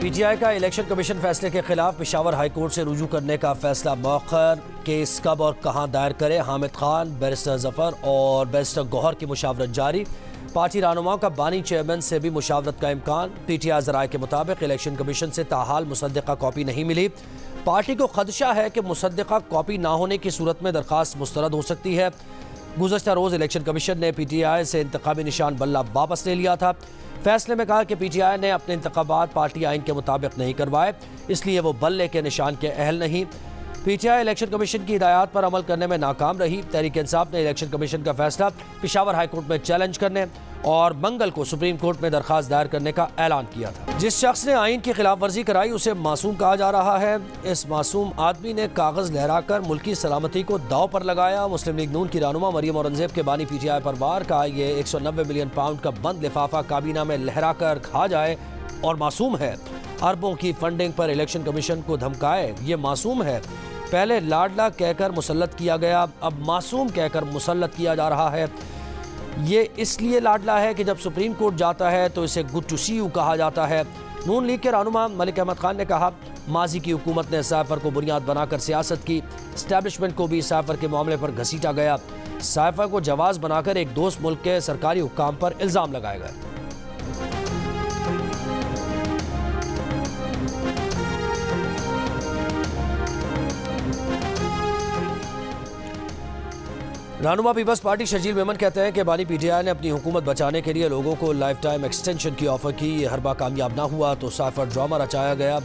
PTI का election commission फैसले के खिलाफ पेशावर हाई कोर्ट से रुजू करने का फैसला मौखर। केस कब और कहां दायर करे, हामिद खान, बैरिस्टर जफर और बैरिस्टर गौहर की मुशावरत जारी। पार्टी रहनुमाओं का बानी चेयरमैन से भी मुशावरत का इम्कान। पीटीआई जराये के मुताबिक इलेक्शन कमीशन से ताहाल मुसद्दिका कॉपी नहीं मिली। पार्टी को खदशा है कि मुसद्दिका कॉपी ना होने की सूरत में दरखास्त मुस्तरद हो सकती है। गुज़श्ता रोज़ इलेक्शन कमीशन ने पीटीआई से इंतखाबी निशान बल्ला वापस ले लिया था। फैसले में कहा कि पीटीआई ने अपने इंतखाबात पार्टी आइन के मुताबिक नहीं करवाए, इसलिए वो बल्ले के निशान के अहल नहीं। पीटीआई इलेक्शन कमीशन की हिदायत पर अमल करने में नाकाम रही। तहरीक इंसाफ ने इलेक्शन कमीशन का फैसला पेशावर हाई कोर्ट में चैलेंज करने और मंगल को सुप्रीम कोर्ट में दरखास्त दायर करने का ऐलान किया था। जिस शख्स ने आइन की खिलाफ वर्जी कराई उसे मासूम कहा जा रहा है। इस मासूम आदमी ने कागज लहराकर मुल्की सलामती को दाव पर लगाया। मुस्लिम लीग नून की रहनुमा मरियम औरंगजेब के बानी पीटीआई पर वार का ये 190 मिलियन पाउंड का बंद लिफाफा काबीना में लहराकर खा जाए और मासूम है। अरबों की फंडिंग पर इलेक्शन कमीशन को धमकाए, ये मासूम है। पहले लाडला कहकर मुसल्लत किया गया, अब मासूम कहकर मुसल्लत किया जा रहा है। ये इसलिए लाडला है कि जब सुप्रीम कोर्ट जाता है तो इसे गुड टू सी यू कहा जाता है। नून लीग के रहनुमा मलिक अहमद खान ने कहा, माजी की हुकूमत ने साइफर को बुनियाद बनाकर सियासत की। एस्टैब्लिशमेंट को भी साइफर के मामले पर घसीटा गया। साइफर को जवाज बनाकर एक दोस्त मुल्क के सरकारी हुक्काम पर इल्ज़ाम लगाया गया। रहनुमा पीपल्स पार्टी शजील मेमन कहते हैं कि बानी पीटीआई ने अपनी हुकूमत बचाने के लिए लोगों को लाइफ टाइम एक्सटेंशन की ऑफर की। ये हर बार कामयाब ना हुआ तो साइफर ड्रामा रचाया गया।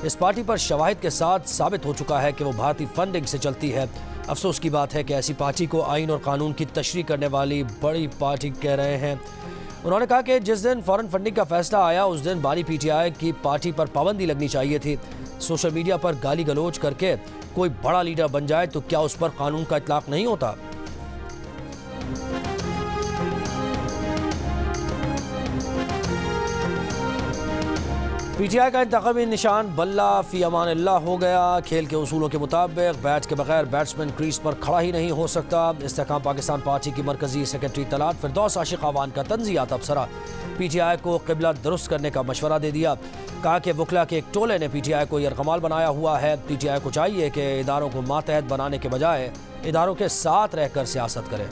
इस पार्टी पर शवाहिद के साथ साबित हो चुका है कि वो भारतीय फंडिंग से चलती है। अफसोस की बात है कि ऐसी पार्टी को आइन और कानून की तशरीह करने वाली बड़ी पार्टी कह रहे हैं। उन्होंने कहा कि जिस दिन फॉरेन फंडिंग का फैसला आया उस दिन बानी पीटीआई की पार्टी पर पाबंदी लगनी चाहिए थी। सोशल मीडिया पर गाली गलोच करके कोई बड़ा लीडर बन जाए तो क्या उस पर कानून का इतलाक नहीं होता? पीटीआई का इंतखाबी निशान बल्ला फी अमान अल्लाह हो गया। खेल के उसूलों के मुताबिक बैट के बगैर बैट्समैन क्रीज पर खड़ा ही नहीं हो सकता। इस्तेहकाम पाकिस्तान पार्टी की मरकजी सेक्रेटरी तलात फिरदौस आशिक आवान का तंजियात अफसरा पीटीआई को क़िबला दुरुस्त करने का मशवरा दे दिया। कहा कि वकला के एक टोले ने पीटीआई को यरगमाल बनाया हुआ है। पीटीआई को चाहिए कि इदारों को मातहत बनाने के बजाय इदारों के साथ रहकर सियासत करे।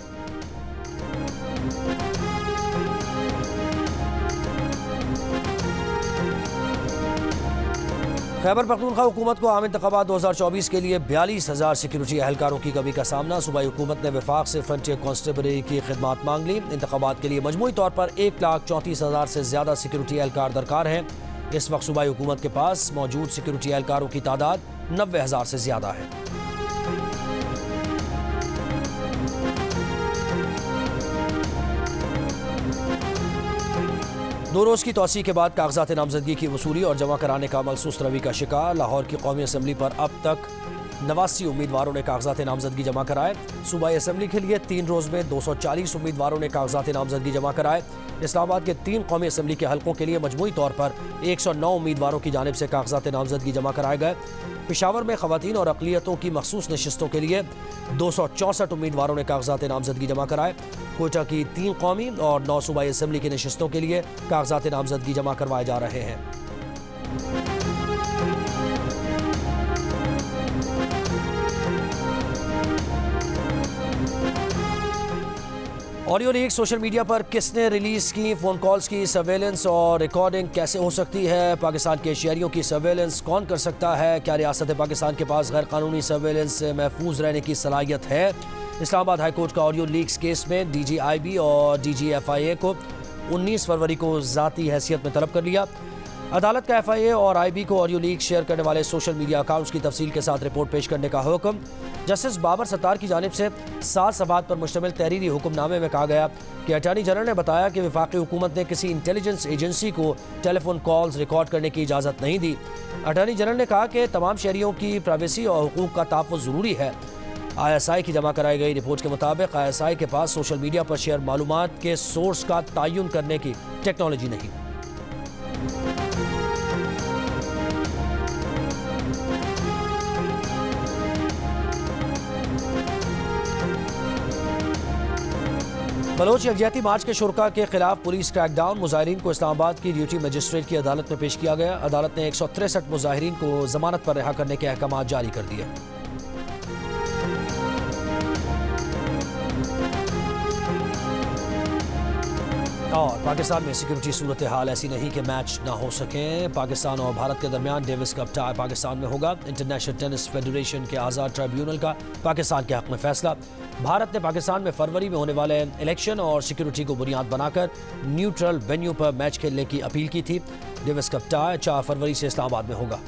खैबर पख्तूनख्वा हुकूमत को आम इंतखाबात 2024 के लिए 42,000 सिक्योरिटी एहलकारों की कमी का सामना। सूबाई हुकूमत ने वफाक से फ्रंटियर कांस्टेबलरी की खिदमात मांग ली। इंतखाबात के लिए मजमूई तौर पर 1,34,000 से ज़्यादा सिक्योरिटी एहलकार दरकार हैं। इस वक्त सूबाई हुकूमत के पास मौजूद सिक्योरिटी एहलकारों की तादाद 90,000 से ज़्यादा है। दो रोज़ की तोसी के बाद कागजात नामजदगी की वसूली और जमा कराने का अमल सुस्त रवि का शिकार। लाहौर की कौमी असम्बली पर अब तक 89 उम्मीदवारों ने कागजात नामजदगी जमा कराए। सूबाई असम्बली के लिए 3 रोज़ में 240 उम्मीदवारों ने कागजात नामजदगी जमा कराए। इस्लामाबाद के 3 कौमी असम्बली के हलकों के लिए मजमूई तौर पर 109 उम्मीदवारों की जानिब से कागजात नामजदगी जमा कराए गए। पेशावर में ख़वातीन और अक़लियतों की मखसूस नशिस्तों के लिए 264 उम्मीदवारों ने कागजात नामजदगी जमा कराए। कोयटा की 3 कौमी और 9 सूबाई असम्बली की नशिस्तों के लिए कागजात नामजदगी जमा करवाए जा रहे हैं। ऑडियो लीक सोशल मीडिया पर किसने रिलीज की, फ़ोन कॉल्स की सर्वेलेंस और रिकॉर्डिंग कैसे हो सकती है? पाकिस्तान के शहरियों की सर्वेलेंस कौन कर सकता है? क्या रियासत पाकिस्तान के पास गैर कानूनी सर्वेलेंस से महफूज रहने की सलाहियत है? इस्लामाबाद हाई कोर्ट का ऑडियो लीक्स केस में DGIB और DGFIA को 19 फरवरी को ज़ाती हैसियत में तलब कर लिया। अदालत का FIA और IB को ऑडियो लीक शेयर करने वाले सोशल मीडिया अकाउंट्स की तफसील के साथ रिपोर्ट पेश करने का हुक्म। जस्टिस बाबर सत्तार की जानिब से 7 सफ़हात पर मुश्तमिल तहरीरी हुक्मनामे में कहा गया कि अटॉर्नी जनरल ने बताया कि वफाकी हुकूमत ने किसी इंटेलिजेंस एजेंसी को टेलीफोन कॉल्स रिकॉर्ड करने की इजाज़त नहीं दी। अटॉर्नी जनरल ने कहा कि तमाम शहरियों की प्राइवेसी और हुकूक का तहफ़्फ़ुज़ ज़रूरी है। ISI की जमा कराई गई रिपोर्ट के मुताबिक ISI के पास सोशल मीडिया पर शेयर मालूमात के सोर्स का तयन करने की टेक्नोलॉजी नहीं। बलोच यकजहती मार्च के शुरा के खिलाफ पुलिस क्रैकडाउन। मुजाहिरीन को इस्लामाबाद की ड्यूटी मजिस्ट्रेट की अदालत में पेश किया गया। अदालत ने 163 मुजाहिरीन को जमानत पर रिहा करने के अहकाम जारी कर दिए। और पाकिस्तान में सिक्योरिटी सूरत हाल ऐसी नहीं कि मैच ना हो सके। पाकिस्तान और भारत के दरमियान डेविस कप टाई पाकिस्तान में होगा। इंटरनेशनल टेनिस फेडरेशन के आज़ाद ट्रिब्यूनल का पाकिस्तान के हक में फैसला। भारत ने पाकिस्तान में फरवरी में होने वाले इलेक्शन और सिक्योरिटी को बुनियाद बनाकर न्यूट्रल वेन्यू पर मैच खेलने की अपील की थी। डेविस कप टाई 4 फरवरी से इस्लामाबाद में होगा।